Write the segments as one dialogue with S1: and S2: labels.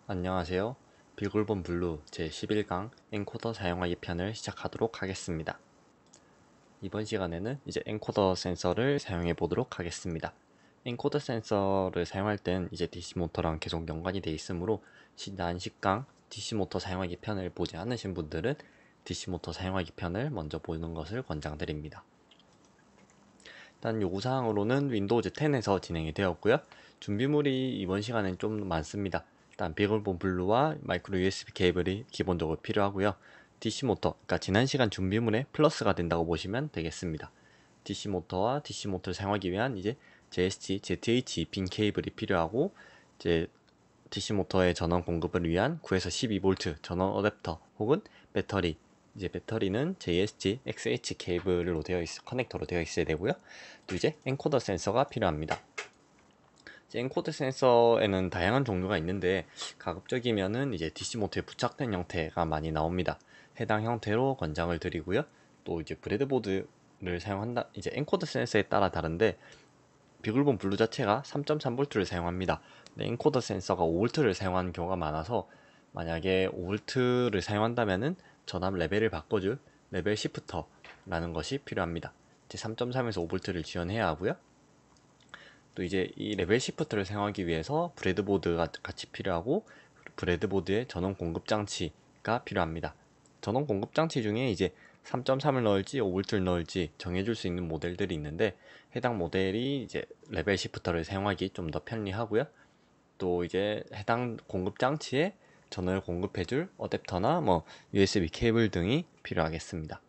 S1: 안녕하세요. 비굴본 블루 제11강 엔코더 사용하기 편을 시작하도록 하겠습니다. 이번 시간에는 이제 엔코더 센서를 사용해 보도록 하겠습니다. 엔코더 센서를 사용할 땐 이제 DC 모터랑 계속 연관이 되어 있으므로 난 10강 DC 모터 사용하기 편을 보지 않으신 분들은 DC 모터 사용하기 편을 먼저 보는 것을 권장드립니다. 일단 요구사항으로는 윈도우즈 10에서 진행이 되었고요. 준비물이 이번 시간엔 좀 많습니다. 일단 비글본 블루와 마이크로 USB 케이블이 기본적으로 필요하고요. DC 모터, 그러니까 지난 시간 준비물에 플러스가 된다고 보시면 되겠습니다. DC 모터와 DC 모터를 사용하기 위한 이제 JST, ZH 빈 케이블이 필요하고 이제 DC 모터의 전원 공급을 위한 9에서 12V 전원 어댑터 혹은 배터리, 이제 배터리는 JST, XH 케이블로 커넥터로 되어 있어야 되고요. 또 이제 엔코더 센서가 필요합니다. 엔코더 센서에는 다양한 종류가 있는데 가급적이면은 이제 DC 모터에 부착된 형태가 많이 나옵니다. 해당 형태로 권장을 드리고요. 또 이제 브레드보드를 사용한다. 이제 엔코더 센서에 따라 다른데 비글본 블루 자체가 3.3V를 사용합니다. 엔코더 센서가 5V를 사용하는 경우가 많아서 만약에 5V를 사용한다면은 전압 레벨을 바꿔줄 레벨 시프터라는 것이 필요합니다. 3.3에서 5V를 지원해야 하고요. 또 이제 이 레벨 시프트를 사용하기 위해서 브레드보드가 같이 필요하고 브레드보드에 전원 공급 장치가 필요합니다. 전원 공급 장치 중에 이제 3.3을 넣을지 5V를 넣을지 정해줄 수 있는 모델들이 있는데 해당 모델이 이제 레벨 시프터를 사용하기 좀 더 편리하고요. 또 이제 해당 공급 장치에 전원을 공급해줄 어댑터나 뭐 USB 케이블 등이 필요하겠습니다.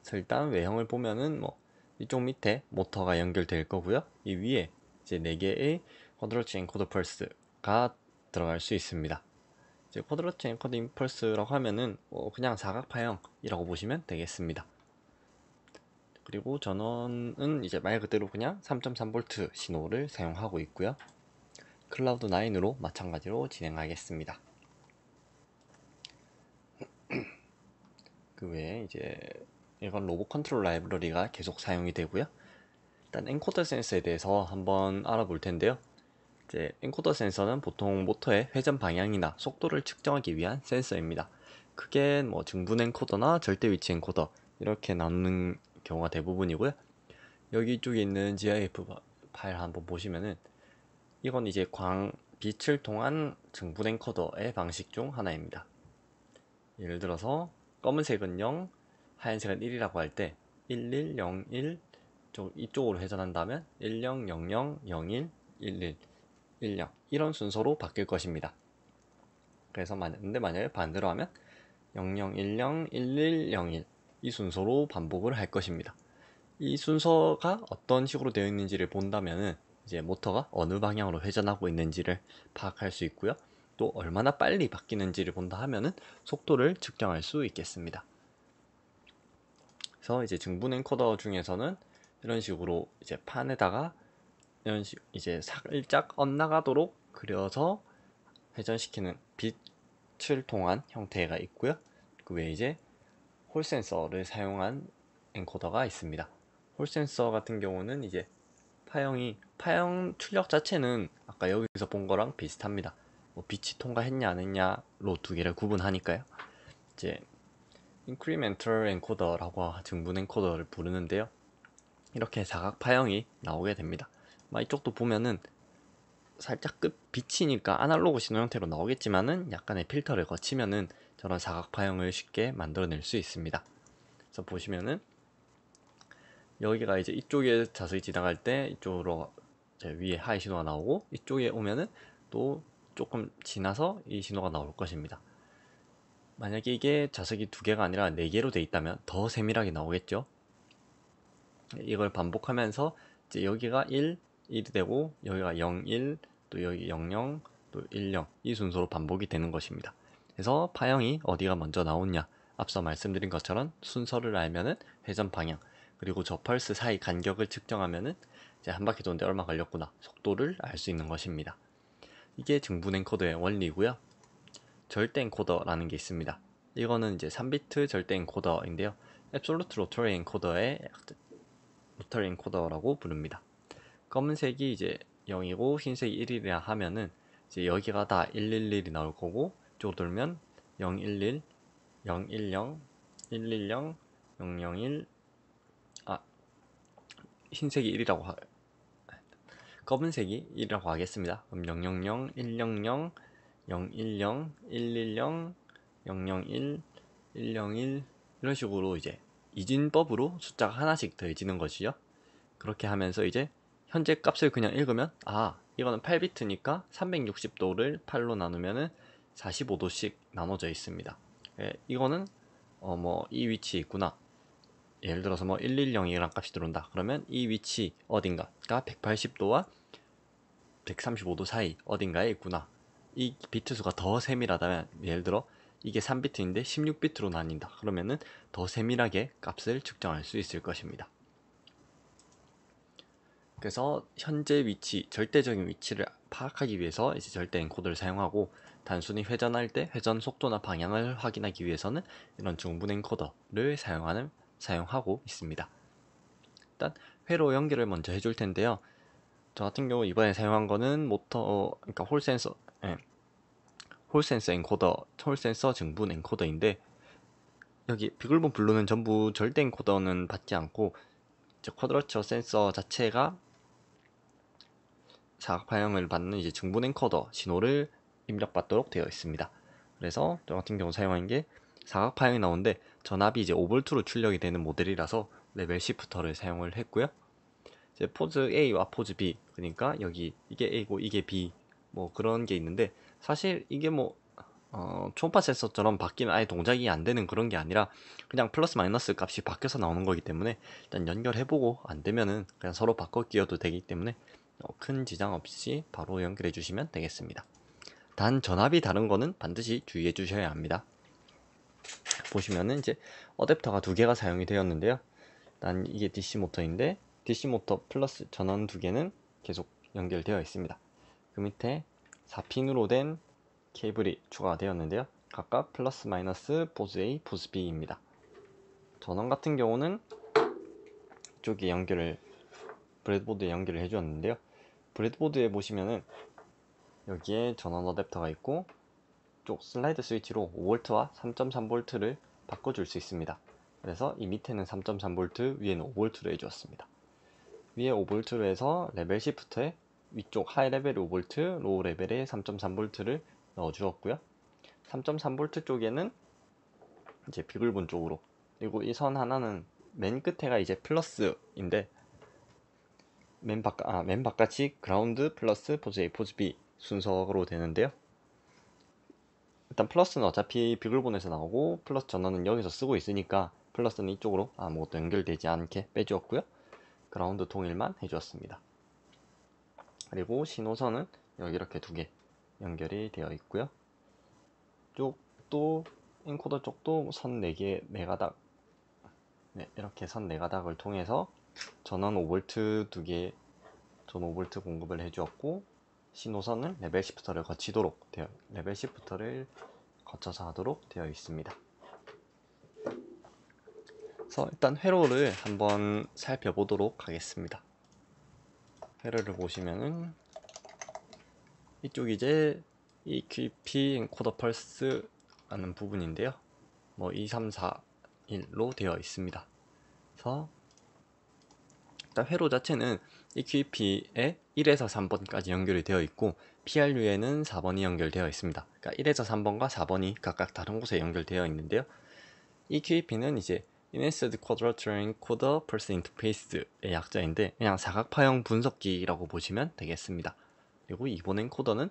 S1: 그래서 일단 외형을 보면은 뭐 이쪽 밑에 모터가 연결될 거고요. 이 위에 이제 4개의 쿼드로치 엔코더 펄스가 들어갈 수 있습니다. 이제 쿼드로치 엔코더 임펄스라고 하면은 그냥 사각파형이라고 보시면 되겠습니다. 그리고 전원은 이제 말 그대로 그냥 3.3V 신호를 사용하고 있고요. 클라우드 9으로 마찬가지로 진행하겠습니다. 그 외에 이제 이건 로봇 컨트롤 라이브러리가 계속 사용이 되고요. 일단 엔코더 센서에 대해서 한번 알아볼 텐데요. 이제 엔코더 센서는 보통 모터의 회전 방향이나 속도를 측정하기 위한 센서입니다. 크게 뭐 증분 엔코더나 절대 위치 엔코더 이렇게 나누는 경우가 대부분이고요. 여기 쪽에 있는 GIF 파일 한번 보시면은 이건 이제 빛을 통한 증분 엔코더의 방식 중 하나입니다. 예를 들어서 검은색은 0, 하얀색은 1이라고 할 때 1101 이쪽으로 회전한다면 1000, 01, 11, 10 이런 순서로 바뀔 것입니다. 그래서 만약에 반대로 하면 0010, 1101 이 순서로 반복을 할 것입니다. 이 순서가 어떤 식으로 되어 있는지를 본다면은 이제 모터가 어느 방향으로 회전하고 있는지를 파악할 수 있고요. 또 얼마나 빨리 바뀌는지를 본다 하면은 속도를 측정할 수 있겠습니다. 그래서 이제 증분 엔코더 중에서는 이런 식으로 이제 판에다가 이제 살짝 엇나가도록 그려서 회전시키는 빛을 통한 형태가 있고요. 그 외에 이제 홀 센서를 사용한 엔코더가 있습니다. 홀 센서 같은 경우는 이제 파형 출력 자체는 아까 여기서 본 거랑 비슷합니다. 뭐 빛이 통과했냐 안 했냐로 두 개를 구분하니까요. 이제 인크리멘털 엔코더라고 증분 엔코더를 부르는데요. 이렇게 사각 파형이 나오게 됩니다. 이쪽도 보면은 살짝 끝 비치니까 아날로그 신호 형태로 나오겠지만은 약간의 필터를 거치면은 저런 사각 파형을 쉽게 만들어낼 수 있습니다. 그래서 보시면은 여기가 이제 이쪽에 자석이 지나갈 때 이쪽으로 위에 하이 신호가 나오고 이쪽에 오면은 또 조금 지나서 이 신호가 나올 것입니다. 만약에 이게 자석이 2개가 아니라 4개로 돼 있다면 더 세밀하게 나오겠죠. 이걸 반복하면서 이제 여기가 1이 되고 여기가 0, 1, 또 여기 0, 0, 또 1, 0 이 순서로 반복이 되는 것입니다. 그래서 파형이 어디가 먼저 나오냐, 앞서 말씀드린 것처럼 순서를 알면은 회전 방향, 그리고 저 펄스 사이 간격을 측정하면은 이제 한 바퀴 도는데 얼마 걸렸구나 속도를 알 수 있는 것입니다. 이게 증분 엔코더의 원리고요. 절대 엔코더라는 게 있습니다. 이거는 이제 3비트 절대 엔코더인데요. 앱솔루트 로터리 엔코더의 로터리 엔코더라고 부릅니다. 검은색이 이제 0이고 흰색이 1이라 하면은 이제 여기가 다 111이 나올 거고, 이쪽으로 돌면 011, 010, 110, 001, 아, 흰색이 1이라고 검은색이 1이라고 하겠습니다. 그럼 000, 100, 010, 110, 001, 101 이런 식으로 이제 이진법으로 숫자가 하나씩 더해지는 것이죠. 그렇게 하면서 이제 현재 값을 그냥 읽으면 이거는 8비트니까 360도를 8로 나누면은 45도씩 나눠져 있습니다. 이거는 이 위치에 있구나. 예를 들어서 110이라는 값이 들어온다. 그러면 이 위치 어딘가가 180도와 135도 사이 어딘가에 있구나. 이 비트 수가 더 세밀하다면, 예를 들어 이게 3비트인데 16비트로 나뉜다. 그러면은 더 세밀하게 값을 측정할 수 있을 것입니다. 그래서 현재 위치, 절대적인 위치를 파악하기 위해서 이제 절대 엔코더를 사용하고, 단순히 회전할 때 회전 속도나 방향을 확인하기 위해서는 이런 중분 엔코더를 사용하고 있습니다. 일단 회로 연결을 먼저 해줄 텐데요. 저 같은 경우 이번에 사용한 거는 그러니까 홀센서 엔코더, 홀센서 증분 엔코더인데, 여기 비글본 블루는 전부 절대 엔코더는 받지 않고, 쿼드러처 센서 자체가 사각 파형을 받는 이제 증분 엔코더 신호를 입력받도록 되어 있습니다. 그래서 저 같은 경우 사용한 게 사각 파형이 나오는데, 전압이 이제 5V로 출력이 되는 모델이라서 레벨 시프터를 사용을 했고요. 이제 포즈 A와 포즈 B, 그러니까 여기 이게 A고 이게 B 뭐 그런 게 있는데, 사실 이게 초음파 센서처럼 바뀌면 아예 동작이 안 되는 그런 게 아니라 그냥 플러스 마이너스 값이 바뀌어서 나오는 거기 때문에, 일단 연결해보고 안 되면은 그냥 서로 바꿔 끼워도 되기 때문에 큰 지장 없이 바로 연결해 주시면 되겠습니다. 단 전압이 다른 거는 반드시 주의해 주셔야 합니다. 보시면은 이제 어댑터가 두 개가 사용이 되었는데요. 일단 이게 DC 모터인데, DC 모터 플러스 전원 두 개는 계속 연결되어 있습니다. 그 밑에 4핀으로 된 케이블이 추가가 되었는데요. 각각 플러스 마이너스 포즈 A, 포즈 B입니다. 전원 같은 경우는 이쪽에 브레드보드에 연결을 해주었는데요. 브레드보드에 보시면은 여기에 전원 어댑터가 있고, 쪽 슬라이드 스위치로 5V와 3.3V를 바꿔줄 수 있습니다. 그래서 이 밑에는 3.3V, 위에는 5V로 해주었습니다. 위에 5V로 해서 레벨 시프트에 위쪽 하이 레벨 5V, 로우 레벨에 3.3V를 넣어주었고요. 3.3V 쪽에는 이제 비글본 쪽으로, 그리고 이 선 하나는 맨 끝에가 이제 플러스인데, 맨 바깥이 그라운드 플러스 포즈 A, 포즈 B 순서로 되는데요. 일단 플러스는 어차피 비글본에서 나오고, 플러스 전원은 여기서 쓰고 있으니까 플러스는 이쪽으로 아무것도 연결되지 않게 빼주었고요. 그라운드 통일만 해주었습니다. 그리고 신호선은 여기 이렇게 두 개 연결이 되어 있고요. 쪽도 엔코더 쪽도 선 4개 4가닥, 이렇게 선 4가닥을 통해서 전원 5V 2개, 전 5V 공급을 해주었고, 신호선은 레벨 시프터를 거쳐서 하도록 되어 있습니다. 그래서 일단 회로를 한번 살펴보도록 하겠습니다. 회로를 보시면은 이쪽이 이제 EQP 엔코더 펄스라는 부분인데요. 2, 3, 4, 1로 되어 있습니다. 그래서 일단 회로 자체는 EQP에 1에서 3번까지 연결이 되어 있고, PRU에는 4번이 연결되어 있습니다. 그러니까 1에서 3번과 4번이 각각 다른 곳에 연결되어 있는데요. EQP는 이제 Enhanced Quadrilateral Encoder Pulse Interface의 약자인데, 그냥 사각파형 분석기라고 보시면 되겠습니다. 그리고 이번 엔코더는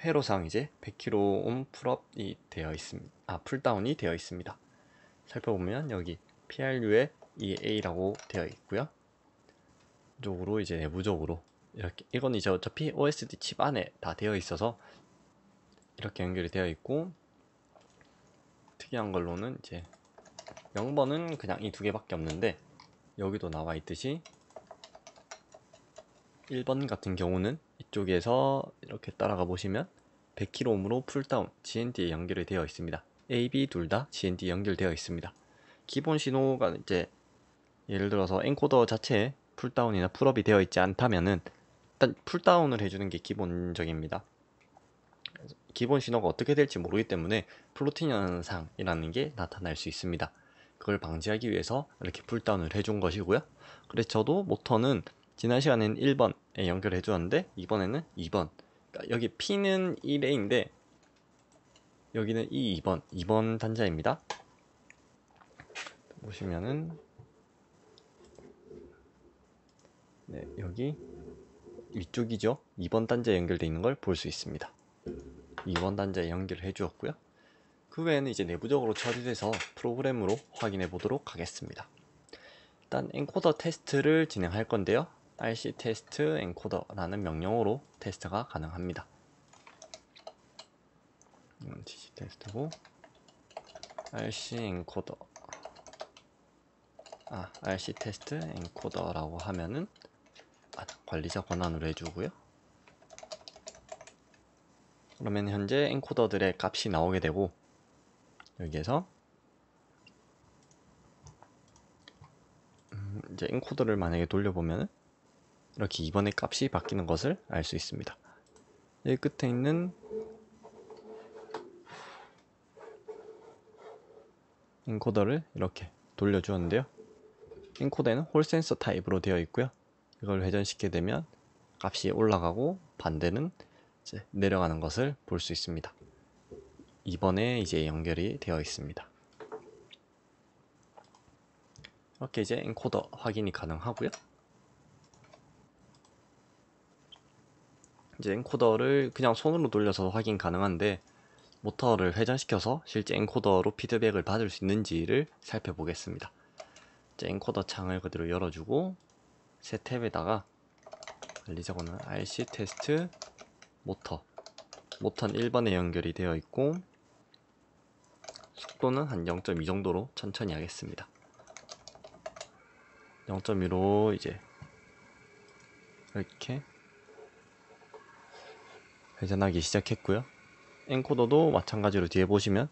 S1: 회로상 이제 100kΩ 풀업이 되어 있습니다. 풀다운이 되어 있습니다. 살펴보면 여기 PRU에 EA라고 되어 있고요. 이쪽으로 이제 내부적으로 이렇게, 이건 이제 어차피 OSD 칩 안에 다 되어 있어서 이렇게 연결이 되어 있고, 특이한 걸로는 이제 0번은 그냥 이 두 개밖에 없는데, 여기도 나와 있듯이 1번 같은 경우는 이쪽에서 이렇게 따라가 보시면 100kΩ으로 풀다운 GND에 연결이 되어 있습니다. A, B 둘 다 GND 연결되어 있습니다. 기본 신호가 이제 예를 들어서 엔코더 자체에 풀다운이나 풀업이 되어 있지 않다면은 일단 풀다운을 해주는 게 기본적입니다. 기본 신호가 어떻게 될지 모르기 때문에 플로팅 현상이라는 게 나타날 수 있습니다. 그걸 방지하기 위해서 이렇게 풀다운을 해준 것이고요. 그래서 저도 모터는 지난 시간에는 1번에 연결해 주었는데 이번에는 2번, 그러니까 여기 P는 1A인데 여기는 2번 단자입니다. 보시면은 네, 여기 위쪽이죠. 2번 단자에 연결되어 있는 걸 볼 수 있습니다. 2번 단자에 연결해 주었고요. 그 외에는 이제 내부적으로 처리돼서 프로그램으로 확인해 보도록 하겠습니다. 일단 엔코더 테스트를 진행할 건데요. RC 테스트 엔코더라는 명령어로 테스트가 가능합니다. GC 테스트고 RC 엔코더 RC 테스트 엔코더라고 하면은 관리자 권한으로 해주고요. 그러면 현재 엔코더들의 값이 나오게 되고 여기에서 이제 엔코더를 만약에 돌려보면 이렇게 2번의 값이 바뀌는 것을 알 수 있습니다. 여기 끝에 있는 엔코더를 이렇게 돌려주었는데요. 엔코더에는 홀 센서 타입으로 되어 있고요. 이걸 회전시키게 되면 값이 올라가고 반대는 이제 내려가는 것을 볼 수 있습니다. 2번에 이제 연결이 되어 있습니다. 이렇게 이제 엔코더 확인이 가능하고요. 이제 엔코더를 그냥 손으로 돌려서 확인 가능한데 모터를 회전시켜서 실제 엔코더로 피드백을 받을 수 있는지를 살펴보겠습니다. 이제 엔코더 창을 그대로 열어주고 새 탭에다가 관리자 권한 RC 테스트 모터는 1번에 연결이 되어 있고 속도는 한 0.2 정도로 천천히 하겠습니다. 0.2로 이제 이렇게 회전하기 시작했고요. 엔코더도 마찬가지로 뒤에 보시면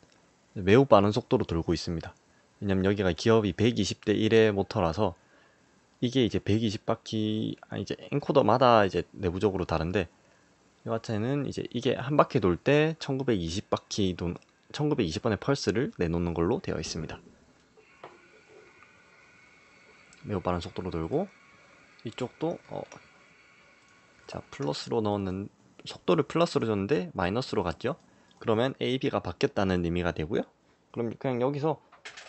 S1: 매우 빠른 속도로 돌고 있습니다. 왜냐면 여기가 기업이 120대 1의 모터라서 이게 이제 120바퀴, 이제 엔코더마다 이제 내부적으로 다른데 이 같은 이제 이게 한 바퀴 돌 때 1920바퀴 1920번의 펄스를 내놓는 걸로 되어 있습니다. 매우 빠른 속도로 돌고 이쪽도 자 플러스로 넣었는 속도를 플러스로 줬는데 마이너스로 갔죠. 그러면 AB가 바뀌었다는 의미가 되고요. 그럼 그냥 여기서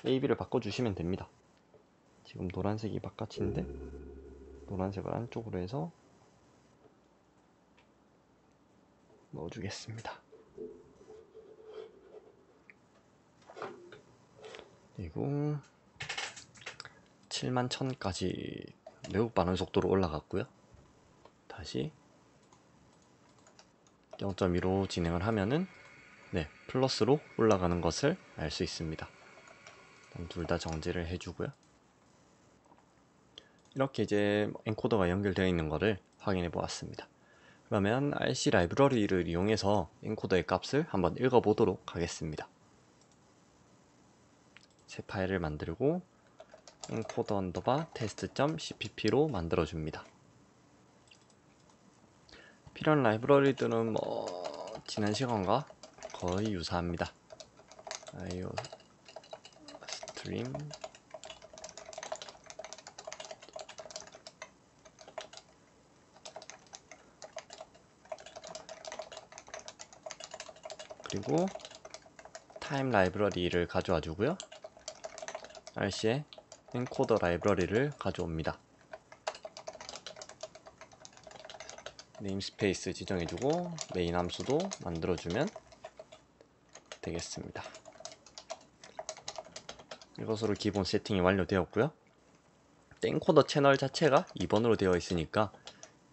S1: AB를 바꿔주시면 됩니다. 지금 노란색이 바깥인데 노란색을 안쪽으로 해서 넣어주겠습니다. 그리고 71,000까지 매우 빠른 속도로 올라갔고요. 다시 0.2로 진행을 하면은 네, 플러스로 올라가는 것을 알 수 있습니다. 둘 다 정지를 해주고요. 이렇게 이제 엔코더가 연결되어 있는 것을 확인해 보았습니다. 그러면 RC 라이브러리를 이용해서 엔코더의 값을 한번 읽어 보도록 하겠습니다. 새 파일을 만들고 엔코더 언더바 test.cpp로 만들어 줍니다. 필요한 라이브러리들은 지난 시간과 거의 유사합니다. IO 스트림 그리고 타임 라이브러리를 가져와 주고요. RC의 엔코더 라이브러리를 가져옵니다. 네임스페이스 지정해주고 메인 함수도 만들어주면 되겠습니다. 이것으로 기본 세팅이 완료되었고요. 엔코더 채널 자체가 2번으로 되어 있으니까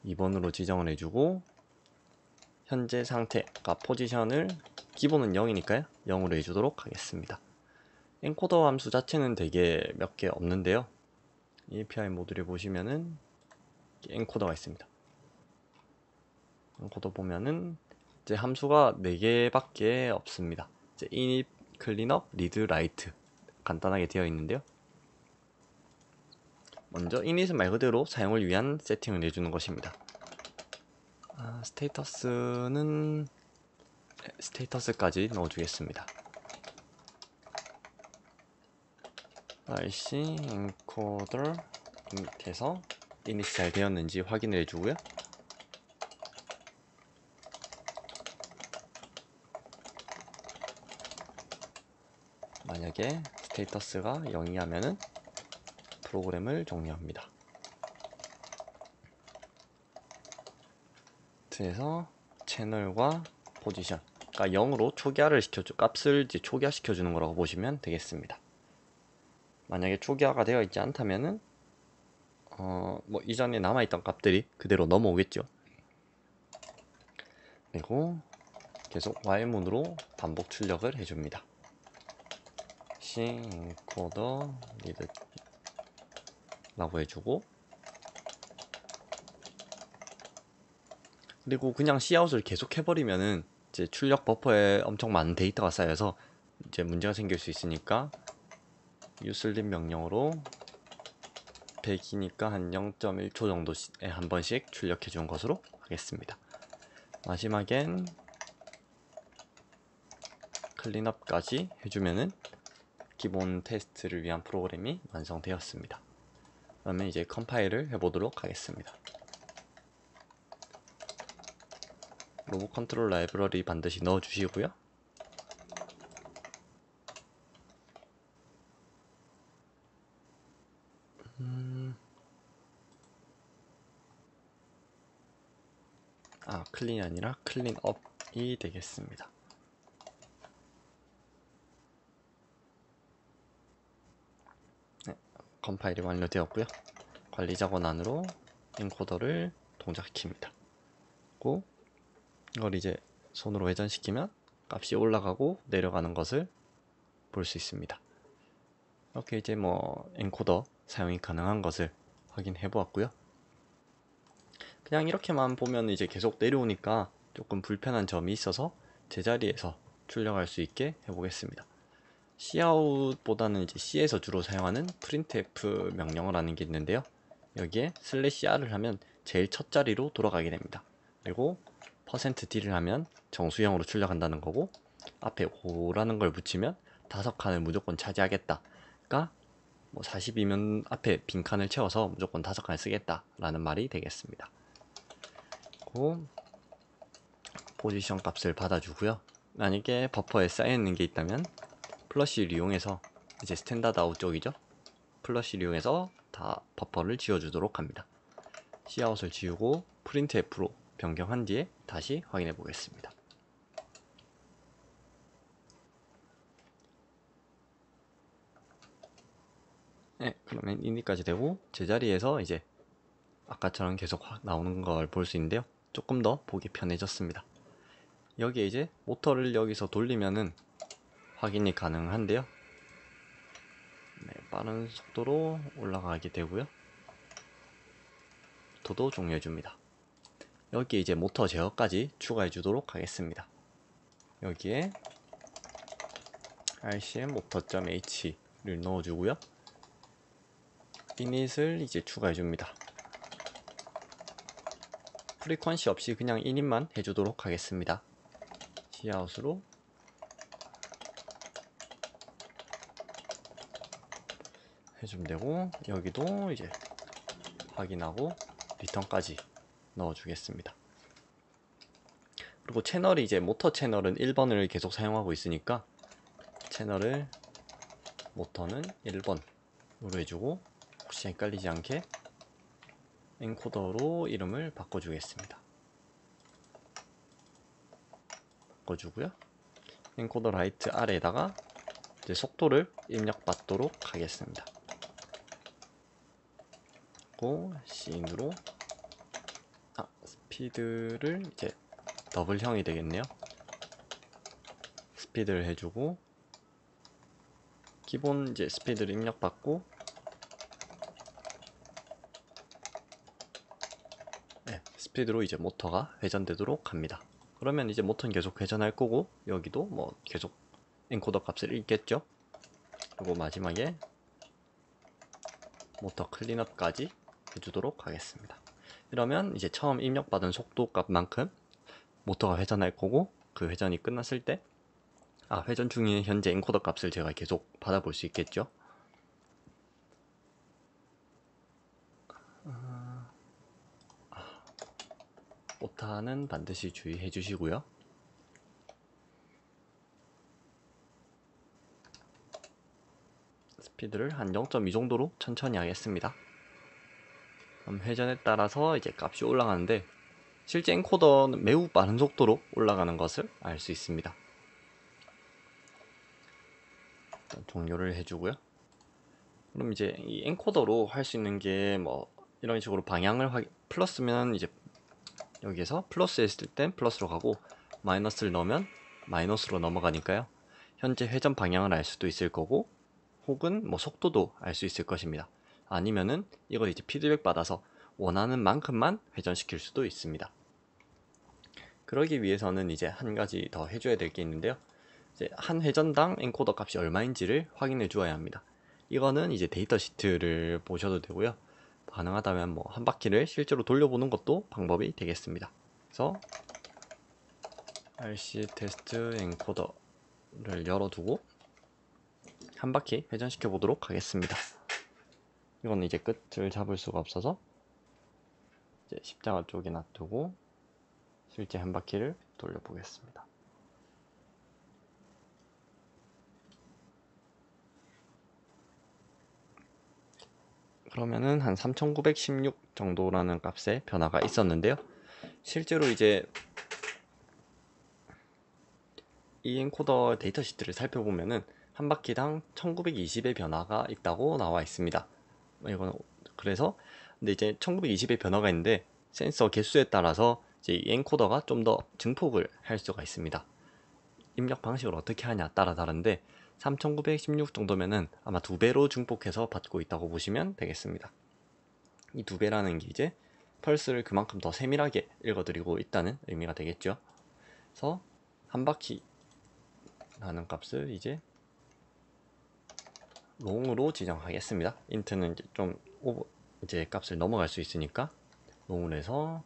S1: 2번으로 지정을 해주고 현재 상태가 포지션을 기본은 0이니까요 0으로 해주도록 하겠습니다. 엔코더 함수 자체는 되게 몇 개 없는데요. API 모듈에 보시면은 엔코더가 있습니다. 엔코더 보면은 이제 함수가 4개밖에 없습니다. 이제 init, cleanup, read, write 간단하게 되어 있는데요. 먼저 init은 말 그대로 사용을 위한 세팅을 내주는 것입니다. 스테이터스는 스테이터스까지 넣어주겠습니다. RC 엔코더 밑에서 이닛이 잘 되었는지 확인을 해주고요. 만약에 스테이터스가 0이 하면은 프로그램을 종료합니다. 그래서 채널과 포지션, 그러니까 0으로 초기화를 값을 이제 초기화 시켜주는 거라고 보시면 되겠습니다. 만약에 초기화가 되어 있지 않다면은 뭐 이전에 남아있던 값들이 그대로 넘어오겠죠. 그리고 계속 while문으로 반복 출력을 해줍니다. encoder read 라고 해주고, 그리고 그냥 cout을 계속 해버리면은 이제 출력 버퍼에 엄청 많은 데이터가 쌓여서 이제 문제가 생길 수 있으니까 userlim 명령으로 100이니까 한 0.1초 정도에 한 번씩 출력해 주는 것으로 하겠습니다. 마지막엔 클린업까지 해주면은 기본 테스트를 위한 프로그램이 완성되었습니다. 그러면 이제 컴파일을 해보도록 하겠습니다. 로봇 컨트롤 라이브러리 반드시 넣어 주시고요. 클린이 아니라 클린업이 되겠습니다. 네, 컴파일이 완료되었고요. 관리자권 안으로 엔코더를 동작시킵니다. 그리고 이걸 이제 손으로 회전시키면 값이 올라가고 내려가는 것을 볼 수 있습니다. 이렇게 이제 뭐 엔코더 사용이 가능한 것을 확인해 보았고요. 그냥 이렇게만 보면 이제 계속 내려오니까 조금 불편한 점이 있어서 제자리에서 출력할 수 있게 해보겠습니다. cout보다는 이제 C에서 주로 사용하는 printf 명령을 하는 게 있는데요. 여기에 /r을 하면 제일 첫 자리로 돌아가게 됩니다. 그리고 %d를 하면 정수형으로 출력한다는 거고, 앞에 5라는 걸 붙이면 5칸을 무조건 차지하겠다가 뭐 40이면 앞에 빈칸을 채워서 무조건 5칸을 쓰겠다 라는 말이 되겠습니다. 그리고 포지션 값을 받아주고요. 만약에 버퍼에 쌓여있는 게 있다면 플러시를 이용해서, 이제 스탠다드 아웃 쪽이죠, 플러시를 이용해서 다 버퍼를 지워주도록 합니다. cout을 지우고 printf로 변경한 뒤에 다시 확인해 보겠습니다. 네, 그러면 init까지 되고 제자리에서 이제 아까처럼 계속 나오는 걸 볼 수 있는데요. 조금 더 보기 편해졌습니다. 여기에 이제 모터를 여기서 돌리면은 확인이 가능한데요. 네, 빠른 속도로 올라가게 되고요. 모터도 종료해 줍니다. 여기에 이제 모터 제어까지 추가해 주도록 하겠습니다. 여기에 rcm-motor.h를 넣어 주고요. init을 이제 추가해 줍니다. 프리퀀시 없이 그냥 init만 해주도록 하겠습니다. cout으로 해주면 되고, 여기도 이제 확인하고 리턴까지 넣어주겠습니다. 그리고 채널이 이제 모터 채널은 1번을 계속 사용하고 있으니까 채널을 모터는 1번으로 해주고, 혹시 헷갈리지 않게 엔코더로 이름을 바꿔주겠습니다. 바꿔주고요. 엔코더 라이트 아래에다가 이제 속도를 입력받도록 하겠습니다. 그리고 씬으로 스피드를 이제 더블형이 되겠네요. 스피드를 해주고, 기본 이제 스피드를 입력받고, 네, 스피드로 이제 모터가 회전되도록 합니다. 그러면 이제 모터는 계속 회전할 거고, 여기도 뭐 계속 엔코더 값을 읽겠죠. 그리고 마지막에 모터 클린업까지 해주도록 하겠습니다. 이러면 이제 처음 입력받은 속도 값만큼 모터가 회전할 거고, 그 회전이 끝났을 때 회전 중인 현재 엔코더 값을 제가 계속 받아볼 수 있겠죠. 오타는 반드시 주의해 주시고요. 스피드를 한 0.2 정도로 천천히 하겠습니다. 그럼 회전에 따라서 이제 값이 올라가는데, 실제 엔코더는 매우 빠른 속도로 올라가는 것을 알 수 있습니다. 일단 종료를 해주고요. 그럼 이제 이 엔코더로 할 수 있는 게 뭐 이런 식으로 방향을 플러스면 이제 여기에서 플러스 했을 땐 플러스로 가고, 마이너스를 넣으면 마이너스로 넘어가니까요. 현재 회전 방향을 알 수도 있을 거고, 혹은 뭐 속도도 알 수 있을 것입니다. 아니면은 이걸 이제 피드백 받아서 원하는 만큼만 회전시킬 수도 있습니다. 그러기 위해서는 이제 한 가지 더 해줘야 될 게 있는데요. 이제 한 회전당 엔코더 값이 얼마인지를 확인해 주어야 합니다. 이거는 이제 데이터 시트를 보셔도 되고요. 가능하다면 뭐 한 바퀴를 실제로 돌려보는 것도 방법이 되겠습니다. 그래서 RC 테스트 엔코더를 열어두고 한 바퀴 회전시켜 보도록 하겠습니다. 이건 이제 끝을 잡을 수가 없어서 이제 십자가 쪽에 놔두고 실제 한 바퀴를 돌려보겠습니다. 그러면은 한 3916 정도라는 값의 변화가 있었는데요. 실제로 이제 이 엔코더 데이터 시트를 살펴보면은 한 바퀴당 1920의 변화가 있다고 나와 있습니다. 이건 그래서 근데 이제 1920의 변화가 있는데 센서 개수에 따라서 이제 이 엔코더가 좀 더 증폭을 할 수가 있습니다. 입력 방식을 어떻게 하냐 따라 다른데 3916 정도면은 아마 2배로 증폭해서 받고 있다고 보시면 되겠습니다. 이 2배라는 게 이제 펄스를 그만큼 더 세밀하게 읽어드리고 있다는 의미가 되겠죠. 그래서 한 바퀴 라는 값을 이제 롱으로 지정하겠습니다. 인트는 이제 좀 이제 값을 넘어갈 수 있으니까 롱으로 해서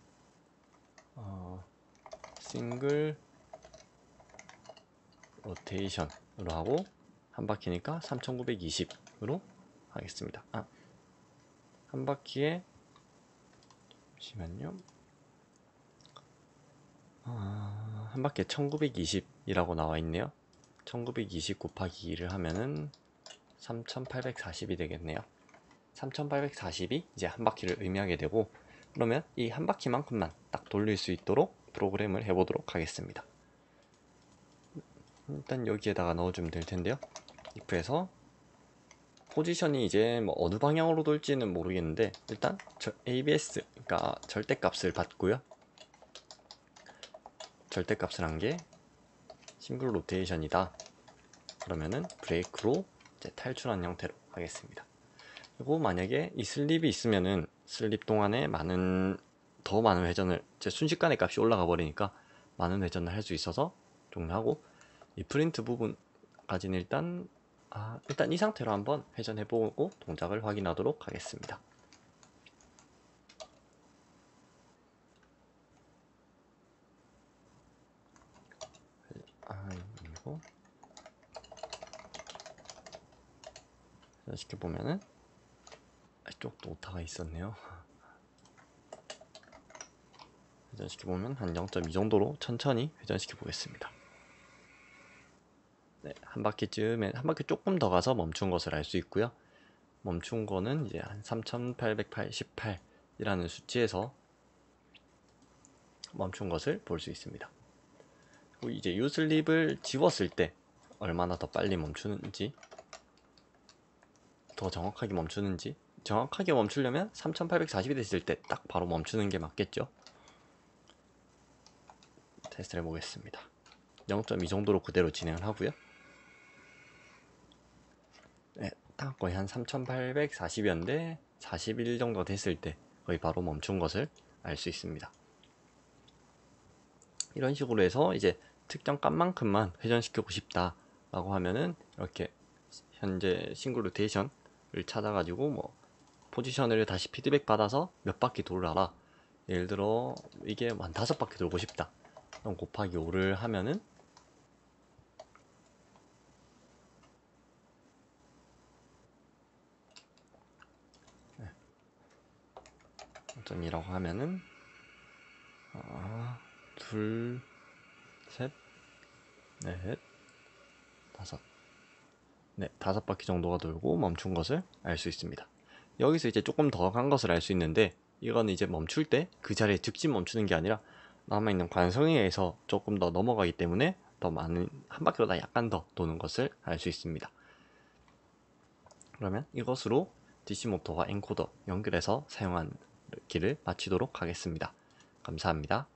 S1: 싱글 로테이션으로 하고, 한 바퀴니까 3920으로 하겠습니다. 한 바퀴에 잠시만요. 한 바퀴에 1920이라고 나와 있네요. 1920 곱하기 2를 하면은 3840이 되겠네요. 3840이 이제 한 바퀴를 의미하게 되고, 그러면 이 한 바퀴만큼만 딱 돌릴 수 있도록 프로그램을 해보도록 하겠습니다. 일단 여기에다가 넣어주면 될 텐데요. if에서 포지션이 이제 뭐 어느 방향으로 돌지는 모르겠는데, 일단 ABS, 그러니까 절대값을 받고요. 절대값을 한 게 싱글 로테이션이다. 그러면은 브레이크로 이제 탈출한 형태로 하겠습니다. 그리고 만약에 이 슬립이 있으면은 슬립 동안에 더 많은 회전을, 제 순식간에 값이 올라가 버리니까 많은 회전을 할 수 있어서 종료하고, 이 프린트 부분까지는 일단 이 상태로 한번 회전해보고 동작을 확인하도록 하겠습니다. 이거 회전시켜보면은 이쪽도 오타가 있었네요. 회전시켜보면 한 0.2 정도로 천천히 회전시켜보겠습니다. 네, 한 바퀴쯤에 한 바퀴 조금 더 가서 멈춘 것을 알 수 있고요. 멈춘 거는 이제 한 3818이라는 수치에서 멈춘 것을 볼 수 있습니다. 그리고 이제 유슬립을 지웠을 때 얼마나 더 빨리 멈추는지, 더 정확하게 멈추는지, 정확하게 멈추려면 3840이 됐을 때 딱 바로 멈추는 게 맞겠죠. 테스트를 해보겠습니다. 0.2 정도로 그대로 진행을 하고요. 네, 딱 거의 한 3840이었는데 41 정도 됐을 때 거의 바로 멈춘 것을 알 수 있습니다. 이런 식으로 해서 이제 특정 값만큼만 회전시키고 싶다 라고 하면은 이렇게 현재 싱글 로테이션을 찾아가지고 뭐 포지션을 다시 피드백 받아서 몇 바퀴 돌아라, 예를 들어 이게 한 5바퀴 돌고 싶다. 그럼 곱하기 5를 하면은 어쩐이라고 하면은 둘, 셋, 넷, 다섯. 네, 5바퀴 정도가 돌고 멈춘 것을 알 수 있습니다. 여기서 이제 조금 더 간 것을 알 수 있는데, 이거는 이제 멈출 때 그 자리에 즉시 멈추는 게 아니라 남아있는 관성에 의해서 조금 더 넘어가기 때문에 더 많은, 한 바퀴보다 약간 더 도는 것을 알 수 있습니다. 그러면 이것으로 DC 모터와 엔코더 연결해서 사용한 기를 마치도록 하겠습니다. 감사합니다.